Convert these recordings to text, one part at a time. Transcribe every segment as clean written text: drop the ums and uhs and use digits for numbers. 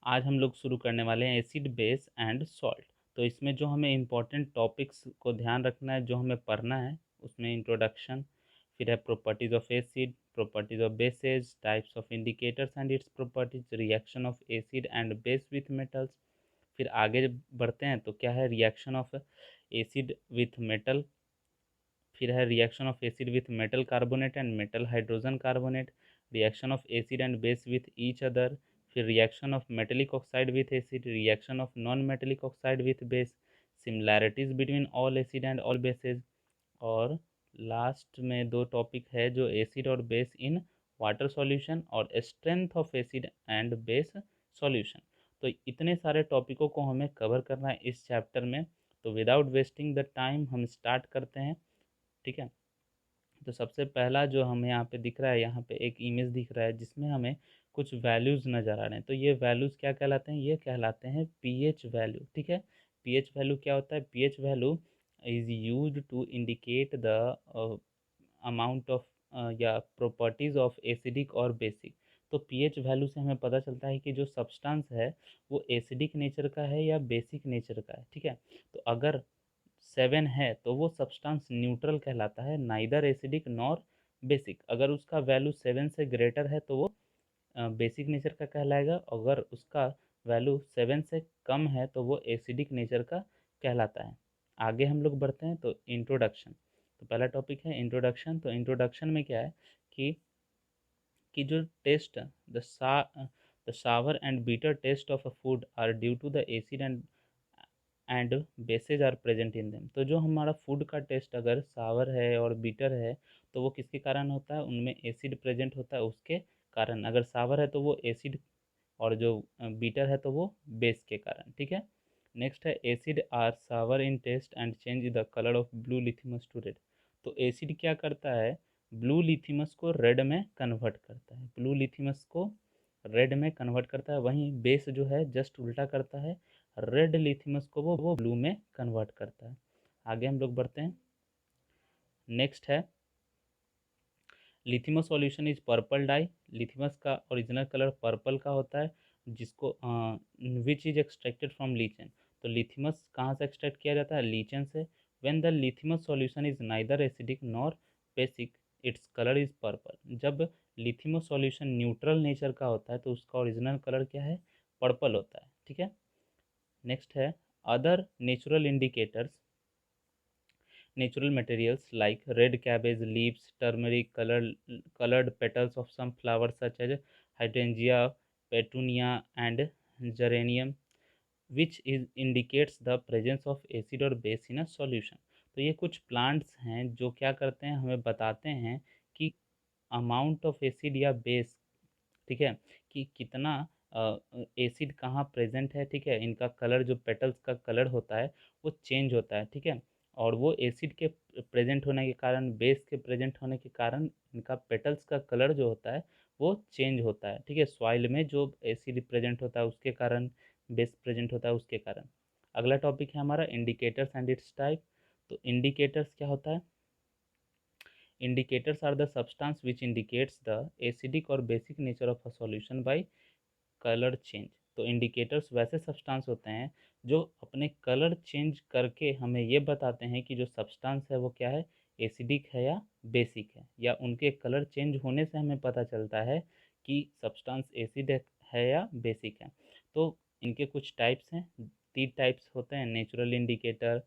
आज हम लोग शुरू करने वाले हैं एसिड बेस एंड सॉल्ट। तो इसमें जो हमें इम्पोर्टेंट टॉपिक्स को ध्यान रखना है, जो हमें पढ़ना है, उसमें इंट्रोडक्शन, फिर है properties of acid, properties of bases, types of indicators and its properties, reaction of acid and base with metals. फिर आगे बढ़ते हैं तो क्या है reaction of acid with metal, फिर है reaction of acid with metal carbonate and metal hydrogen carbonate, reaction of acid and base with each other, फिर reaction of metallic oxide with acid, reaction of non metallic oxide with base, similarities between all acid and all bases, और last में दो topic है जो acid और base in water solution और strength of acid and base solution. तो इतने सारे टॉपिकों को हमें कवर करना है इस चैप्टर में। तो विदाउट वेस्टिंग द टाइम हम स्टार्ट करते हैं। ठीक है। तो सबसे पहला जो हमें यहाँ पे दिख रहा है, यहाँ पे एक इमेज दिख रहा है जिसमें हमें कुछ वैल्यूज़ नज़र आ रहे हैं। तो ये वैल्यूज़ क्या कहलाते हैं? ये कहलाते हैं पीएच वैल्यू। ठीक है। पीएच वैल्यू क्या होता है? PH value is used to indicate the amount of या प्रॉपर्टीज़ ऑफ एसिडिक और बेसिक। तो पीएच वैल्यू से हमें पता चलता है कि जो सब्सटेंस है वो एसिडिक नेचर का है या बेसिक नेचर का है। ठीक है। तो अगर 7 है तो वो सब्सटेंस न्यूट्रल कहलाता है, नाइदर एसिडिक नॉर बेसिक। अगर उसका वैल्यू 7 से ग्रेटर है तो वो बेसिक नेचर का कहलाएगा। अगर उसका वैल्यू 7 से कम है तो वो एसिडिक नेचर का कहलाता है। आगे हम लोग बढ़ते हैं तो इंट्रोडक्शन। तो पहला टॉपिक है इंट्रोडक्शन। तो इंट्रोडक्शन में क्या है कि जो test the sour and bitter taste of a food are due to the acid and bases are present in them. तो जो हमारा फूड का टेस्ट अगर सावर है और बीटर है तो वो किसके कारण होता है? उनमें एसिड प्रेजेंट होता है उसके कारण। अगर सावर है तो वो एसिड, और जो बीटर है तो वो बेस के कारण। ठीक है। नेक्स्ट है acid are sour in taste and change the colour of blue litmus to red. तो एसिड क्या करता है? ब्लू लिथिमस को रेड में कन्वर्ट करता है, ब्लू लिथिमस को रेड में कन्वर्ट करता है। वहीं बेस जो है जस्ट उल्टा करता है, रेड लिथिमस को वो ब्लू में कन्वर्ट करता है। आगे हम लोग बढ़ते हैं। नेक्स्ट है लिथिमस सॉल्यूशन इज पर्पल डाई। लिथिमस का ओरिजिनल कलर पर्पल का होता है, जिसको which is extracted from lichen. तो लिथिमस कहाँ से एक्सट्रैक्ट किया जाता है? लीचेन से। When the litmus solution is neither acidic nor basic its colour is purple. जब लिथिमस सॉल्यूशन न्यूट्रल नेचर का होता है तो उसका ओरिजिनल कलर क्या है? पर्पल होता है। ठीक है। नेक्स्ट है other natural indicators, natural materials like red cabbage leaves, turmeric, colored petals of some flowers such as hydrangea, petunia, and geranium, which is indicates the presence of acid or base in a solution। तो ये कुछ plants हैं जो क्या करते हैं, हमें बताते हैं कि अमाउंट ऑफ एसिड या बेस, ठीक है, कि कितना एसिड कहाँ प्रेजेंट है। ठीक है। इनका कलर, जो पेटल्स का कलर होता है वो चेंज होता है। ठीक है। और वो एसिड के प्रेजेंट होने के कारण, बेस के प्रेजेंट होने के कारण इनका पेटल्स का कलर जो होता है वो चेंज होता है। ठीक है। सॉइल में जो एसिड प्रेजेंट होता है उसके कारण, बेस प्रेजेंट होता है उसके कारण। अगला टॉपिक है हमारा इंडिकेटर्स एंड इट्स टाइप। तो इंडिकेटर्स क्या होता है? Indicators are the substance which indicates the acidic or basic nature of a solution by colour change. तो इंडिकेटर्स वैसे सब्सटेंस होते हैं जो अपने कलर चेंज करके हमें ये बताते हैं कि जो सब्सटेंस है वो क्या है, एसिडिक है या बेसिक है। या उनके कलर चेंज होने से हमें पता चलता है कि सब्सटेंस एसिड है या बेसिक है। तो इनके कुछ टाइप्स हैं, 3 टाइप्स होते हैं, नेचुरल इंडिकेटर,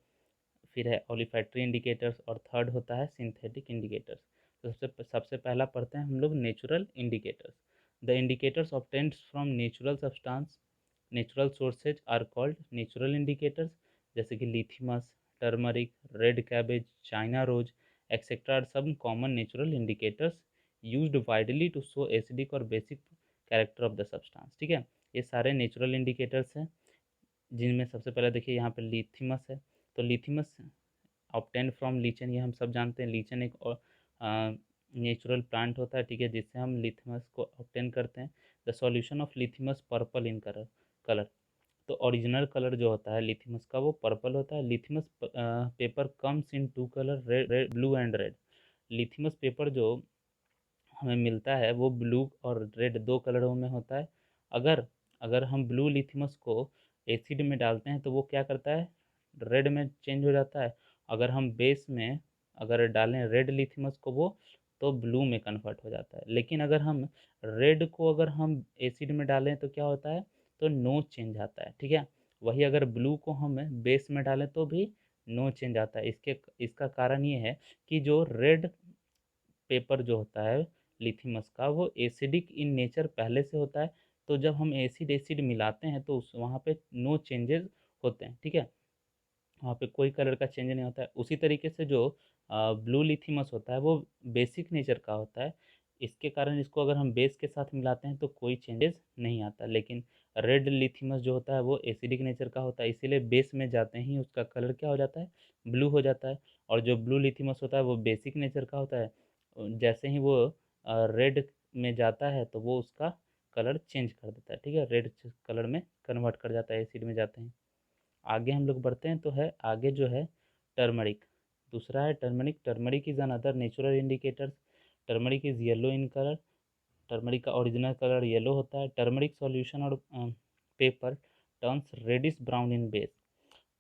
फिर है ओलिफैक्ट्री इंडिकेटर्स, और थर्ड होता है सिंथेटिक इंडिकेटर्स। तो सबसे पहला पढ़ते हैं हम लोग natural indicators. The indicators obtained from natural substance, natural sources are called natural indicators. जैसे कि litmus, turmeric, red cabbage, China rose etcetera are सब common natural indicators used widely to show acidic और basic character of the substance. ठीक है। ये सारे natural indicators हैं, जिनमें सबसे पहले देखिए यहाँ पे लिथिमस है। तो लिथिमस ऑब्टेन फ्रॉम लीचन, ये हम सब जानते हैं। लीचन एक नेचुरल प्लांट होता है, ठीक है, जिससे हम लिथिमस को ऑब्टेन करते हैं। The solution of litmus purple in colour. तो ओरिजिनल कलर जो होता है लिथिमस का वो पर्पल होता है। Litmus paper comes in 2 colour, red, blue and red. Litmus paper जो हमें मिलता है वो ब्लू और रेड 2 कलरों में होता है। अगर अगर हम ब्लू लिथिमस को एसिड में डालते हैं तो वो क्या करता है, रेड में चेंज हो जाता है। अगर हम बेस में अगर डालें रेड लिथिमस को वो, तो ब्लू में कन्वर्ट हो जाता है। लेकिन अगर हम रेड को अगर हम एसिड में डालें तो क्या होता है, तो नो चेंज आता है, ठीक है। वही अगर ब्लू को हम बेस में डालें तो भी नो चेंज आता है। इसका कारण ये है कि जो रेड पेपर जो होता है लिथिमस का, वो एसिडिक इन नेचर पहले से होता है। तो जब हम एसिड एसिड मिलाते हैं तो उस वहाँ पे नो चेंजेस होते हैं, ठीक है। वहाँ पे कोई कलर का चेंज नहीं होता है। उसी तरीके से जो ब्लू लिथिमस होता है वो बेसिक नेचर का होता है। इसके कारण इसको अगर हम बेस के साथ मिलाते हैं तो कोई चेंजेस नहीं आता। लेकिन रेड लिथिमस जो होता है वो एसिडिक नेचर का होता है, इसीलिए बेस में जाते ही उसका कलर क्या हो जाता है, ब्लू हो जाता है। और जो ब्लू लिथिमस होता है वो बेसिक नेचर का होता है, जैसे ही वो रेड में जाता है तो वो उसका कलर चेंज कर देता है, ठीक है, रेड कलर में कन्वर्ट कर जाता है एसिड में जाते हैं। आगे हम लोग बढ़ते हैं तो है आगे जो है टर्मरिक। दूसरा है turmeric. Turmeric is another natural indicators. Turmeric is yellow in colour. Turmeric का ओरिजिनल कलर येलो होता है। टर्मरिक सॉल्यूशन और paper turns reddish brown in base.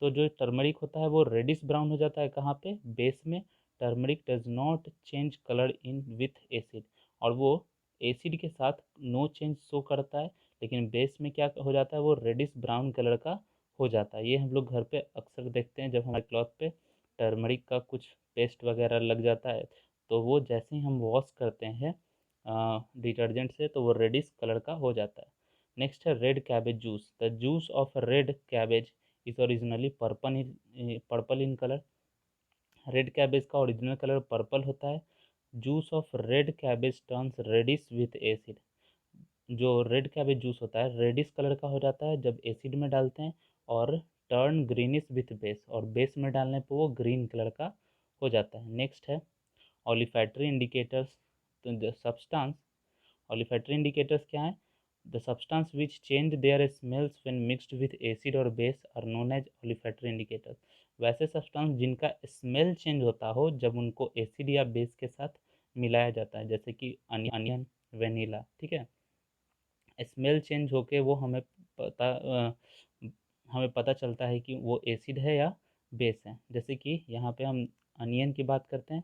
तो जो टर्मरिक होता है वो रेडिश ब्राउन हो जाता है कहाँ पे, बेस में। Turmeric does not change colour in with acid, और वो एसिड के साथ नो चेंज शो करता है, लेकिन बेस में क्या हो जाता है, वो रेडिश ब्राउन कलर का हो जाता है। ये हम लोग घर पे अक्सर देखते हैं, जब हमारे क्लॉथ पे टर्मरिक का कुछ पेस्ट वगैरह लग जाता है तो वो जैसे ही हम वॉश करते हैं डिटर्जेंट से तो वो रेडिश कलर का हो जाता है। नेक्स्ट है red cabbage juice. The juice of red cabbage is originally purple in colour. Red cabbage का ओरिजिनल कलर पर्पल होता है। Juice of red cabbage turns reddish with acid. जो रेड कैबेज जूस होता है रेडिश कलर का हो जाता है जब एसिड में डालते हैं, और टर्न ग्रीनिश विथ बेस, और बेस में डालने पर वो ग्रीन कलर का हो जाता है। नेक्स्ट है ऑलिफैक्टरी इंडिकेटर्स। तो द सब्सटेंस, olfactory indicators क्या है, the substance which change their smells when mixed with acid or base are known as olfactory indicators। वैसे सब्सटेंस जिनका स्मेल चेंज होता हो जब उनको एसिड या बेस के साथ मिलाया जाता है, जैसे कि अनियन, वेनिला, ठीक है। स्मेल चेंज होके वो पता अ, हमें पता चलता है कि वो एसिड है या बेस है। जैसे कि यहाँ पे हम अनियन की बात करते हैं,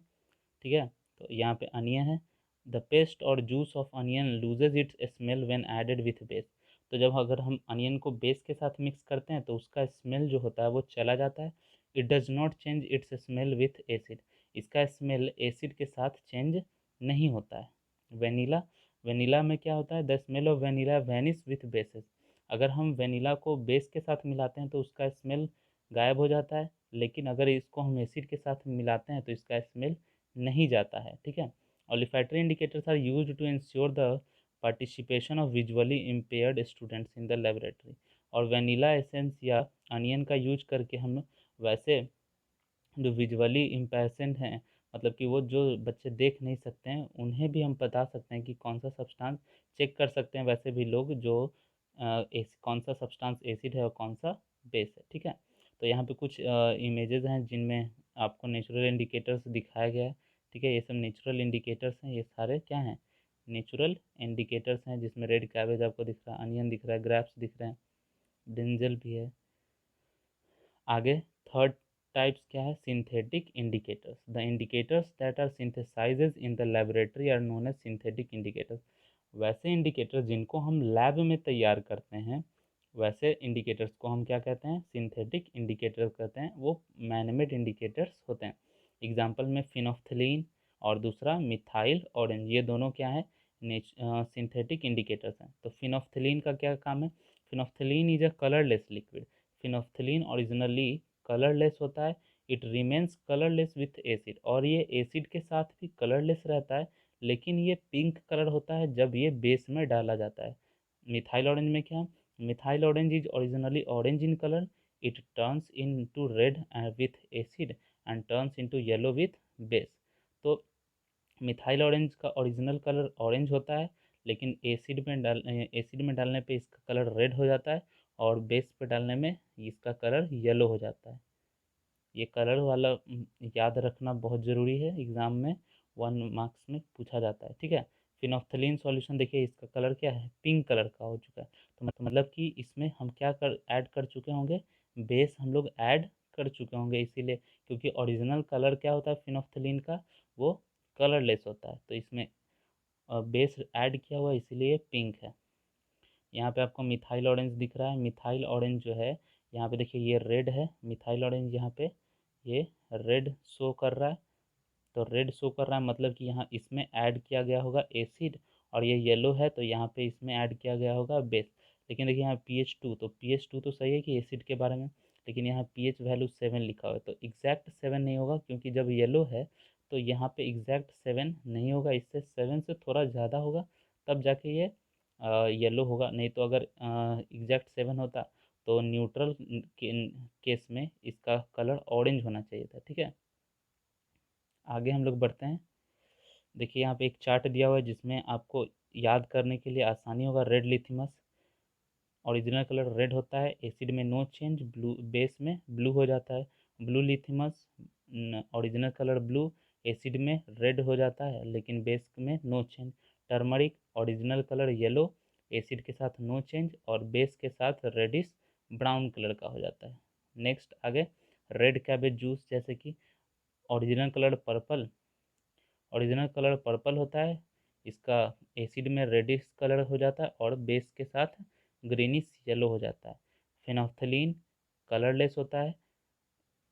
ठीक है। तो यहाँ पे अनियन है। द पेस्ट और juice of onion loses its smell when added with base. तो जब अगर हम अनियन को बेस के साथ मिक्स करते हैं तो उसका स्मेल जो होता है वो चला जाता है। It does not change it's smell with acid. इसका स्मेल एसिड के साथ चेंज नहीं होता है। वेनिला, वेनिला में क्या होता है, the smell of vanilla vanish with basis. अगर हम वेनिला को बेस के साथ मिलाते हैं तो उसका स्मेल गायब हो जाता है, लेकिन अगर इसको हम एसिड के साथ मिलाते हैं तो इसका स्मेल नहीं जाता है, ठीक है। Olfactory indicators are used to ensure the participation of visually impaired students in the laboratory। और वनीला एसेंस या अनियन का यूज करके हम वैसे जो विजुअली इम्पेशेंट हैं, मतलब कि वो जो बच्चे देख नहीं सकते हैं, उन्हें भी हम बता सकते हैं कि कौन सा सब्सटेंस चेक कर सकते हैं वैसे भी लोग, जो कौन सा सब्सटेंस एसिड है और कौन सा बेस है, ठीक है। तो यहाँ पे कुछ इमेजेस हैं जिनमें आपको नेचुरल इंडिकेटर्स दिखाया गया है, ठीक है। ये सब नेचुरल इंडिकेटर्स हैं, ये सारे क्या हैं, नेचुरल इंडिकेटर्स हैं, जिसमें रेड कैबेज आपको दिख रहा है, अनियन दिख रहा है, ग्रेप्स दिख रहे हैं, ब्रिंजल भी है। आगे थर्ड टाइप्स क्या है, synthetic indicators. The indicators that are synthesizes in the laboratory are known as synthetic indicators. वैसे इंडिकेटर्स जिनको हम लैब में तैयार करते हैं, वैसे इंडिकेटर्स को हम क्या कहते हैं, सिंथेटिक इंडिकेटर्स कहते हैं। वो मैनमेड इंडिकेटर्स होते हैं। एग्जाम्पल में फिनोफ्थलीन और दूसरा मिथाइल ऑरेंज, ये दोनों क्या है, सिंथेटिक इंडिकेटर्स हैं। तो फिनोफ्थलीन का क्या काम है, phenolphthalein is a colourless liquid. Phenolphthalein originally colourless होता है। It remains colourless with acid, और ये एसिड के साथ भी कलरलेस रहता है, लेकिन ये पिंक कलर होता है जब ये बेस में डाला जाता है। मिथाइल ऑरेंज में क्या, methyl orange is originally orange in colour. It turns in to red with acid and turns in to yellow with base. तो मिथाइल ऑरेंज का ओरिजिनल कलर ऑरेंज होता है, लेकिन एसिड में डालने पे इसका कलर रेड हो जाता है, और बेस पे डालने में इसका कलर येलो हो जाता है। ये कलर वाला याद रखना बहुत ज़रूरी है, एग्ज़ाम में 1 मार्क्स में पूछा जाता है, ठीक है। फिनोफ्थलीन सॉल्यूशन देखिए इसका कलर क्या है, पिंक कलर का हो चुका है। तो मतलब कि इसमें हम क्या कर ऐड कर चुके होंगे, बेस हम लोग ऐड कर चुके होंगे, इसीलिए क्योंकि ओरिजिनल कलर क्या होता है फिनोफ्थलीन का, वो कलरलेस होता है। तो इसमें बेस ऐड किया हुआ इसीलिए पिंक है। यहाँ पे आपको मिथाइल ऑरेंज दिख रहा है, मिथाइल ऑरेंज जो है यहाँ पे देखिए ये रेड है, मिथाइल ऑरेंज यहाँ पे ये रेड शो कर रहा है। तो रेड शो कर रहा है मतलब कि यहाँ इसमें ऐड किया गया होगा एसिड, और ये येलो है तो यहाँ पे इसमें ऐड किया गया होगा बेस। लेकिन देखिए यहाँ pH 2, तो pH 2 तो सही है कि एसिड के बारे में, लेकिन यहाँ pH वैल्यू 7 लिखा हुआ है, तो एग्जैक्ट 7 नहीं होगा, क्योंकि जब येलो है तो यहाँ पे एग्जैक्ट 7 नहीं होगा, इससे 7 से थोड़ा ज़्यादा होगा, तब जाके ये येलो होगा। नहीं तो अगर एग्जैक्ट 7 होता तो न्यूट्रल केस में इसका कलर ऑरेंज होना चाहिए था। ठीक है, आगे हम लोग बढ़ते हैं। देखिए यहाँ पे एक चार्ट दिया हुआ है जिसमें आपको याद करने के लिए आसानी होगा। Red litmus original colour red होता है, एसिड में नो चेंज, ब्लू बेस में ब्लू हो जाता है। Blue litmus original colour blue, acid में रेड हो जाता है लेकिन बेस में no change. Turmeric original colour yellow, acid के साथ नो चेंज और बेस के साथ रेडिश ब्राउन कलर का हो जाता है। नेक्स्ट आगे, रेड कैबेज जूस जैसे कि original colour purple, original colour purple होता है, इसका एसिड में रेडिश कलर हो जाता है और बेस के साथ ग्रीनिश येलो हो जाता है। फिनोफ्थलीन कलरलेस होता है,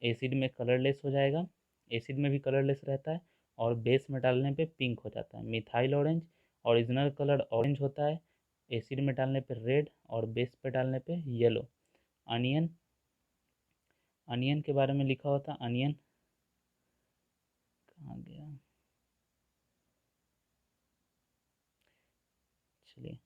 एसिड में कलरलेस हो जाएगा, एसिड में भी कलरलेस रहता है और बेस में डालने पे पिंक हो जाता है। Methyl orange original colour orange होता है, एसिड में डालने पे रेड और बेस पे डालने पे येलो। अनियन, अनियन के बारे में लिखा होता है, अनियन कहाँ गया, चलिए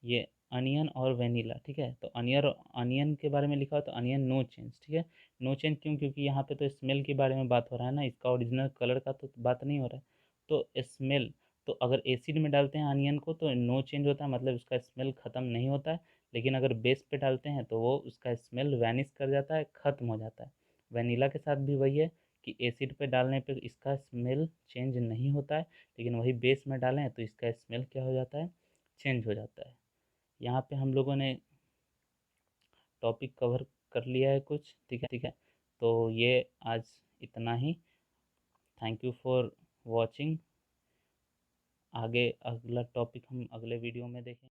ये अनियन और वेनिला। ठीक है, तो अनियर अनियन के बारे में लिखा हो तो अनियन नो चेंज। ठीक है, नो चेंज क्यों, क्योंकि यहाँ पे तो स्मेल के बारे में बात हो रहा है ना, इसका ओरिजिनल कलर का तो बात नहीं हो रहा है। तो स्मेल, तो अगर एसिड में डालते हैं अनियन को तो नो चेंज होता है, मतलब उसका स्मेल ख़त्म नहीं होता है। लेकिन अगर बेस पे डालते हैं तो वो उसका स्मेल वैनिश कर जाता है, ख़त्म हो जाता है। वेनिला के साथ भी वही है कि एसिड पे डालने पे इसका स्मेल चेंज नहीं होता है, लेकिन वही बेस में डालें तो इसका स्मेल क्या हो जाता है, चेंज हो जाता है। यहाँ पे हम लोगों ने टॉपिक कवर कर लिया है कुछ। ठीक है, ठीक है, तो ये आज इतना ही। Thank you for watching. आगे अगला टॉपिक हम अगले वीडियो में देखें।